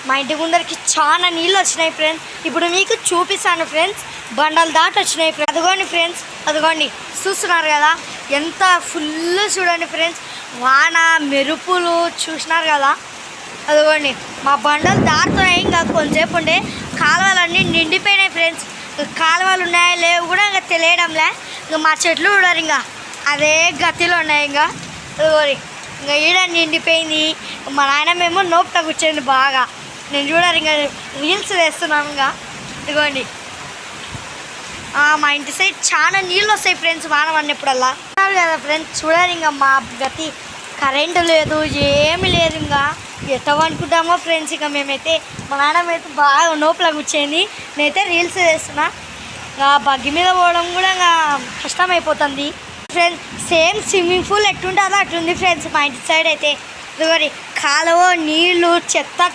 మా ఇంటి ముందరికి చాలా నీళ్ళు వచ్చినాయి ఫ్రెండ్స్. ఇప్పుడు మీకు చూపిస్తాను ఫ్రెండ్స్. బండలు దాటి వచ్చినాయి ఫ్రెండ్స్. అదిగోండి ఫ్రెండ్స్, అదిగోండి చూస్తున్నారు కదా ఎంత ఫుల్. చూడండి ఫ్రెండ్స్, వాన మెరుపులు చూసినారు కదా. అదిగోండి మా బండలు దాటుతున్నాయి. ఇంకా కొంచెంసేపు ఉండే కాలువలన్నీ నిండిపోయినాయి ఫ్రెండ్స్. కాలువలు ఉన్నాయా లేవు కూడా ఇంకా తెలియడంలే. ఇంకా మా చెట్లు చూడరు, ఇంకా అదే గతిలో ఉన్నాయి. ఇంకా అదిగోని ఇంకా ఈడ నిండిపోయింది. మా నాయనమేమో నోపుట కూర్చోండి బాగా. నేను చూడాలి ఇంకా రీల్స్ వేస్తున్నాను. ఇంకా ఇదిగోండి మా ఇంటి సైడ్ చాలా నీళ్ళు వస్తాయి ఫ్రెండ్స్ వాన పడినప్పుడల్లా. కదా ఫ్రెండ్స్ చూడాలి ఇంకా మా గతి. కరెంటు లేదు, ఏమి లేదు. ఇంకా ఎట్లా అనుకుంటామో ఫ్రెండ్స్. ఇక మేమైతే మా నాన్నమైతే బాగా నోపులా కూర్చోండి. నేనైతే రీల్స్ వేస్తున్నా. ఇంకా బగ్గి మీద పోవడం కూడా ఇంకా కష్టమైపోతుంది ఫ్రెండ్స్. సేమ్ స్విమ్మింగ్ పూల్ ఎట్టుంటుందో అట్లుంది ఫ్రెండ్స్ మా ఇంటి సైడ్ అయితే. ఇదిగోని కాలువ నీళ్ళు చెత్త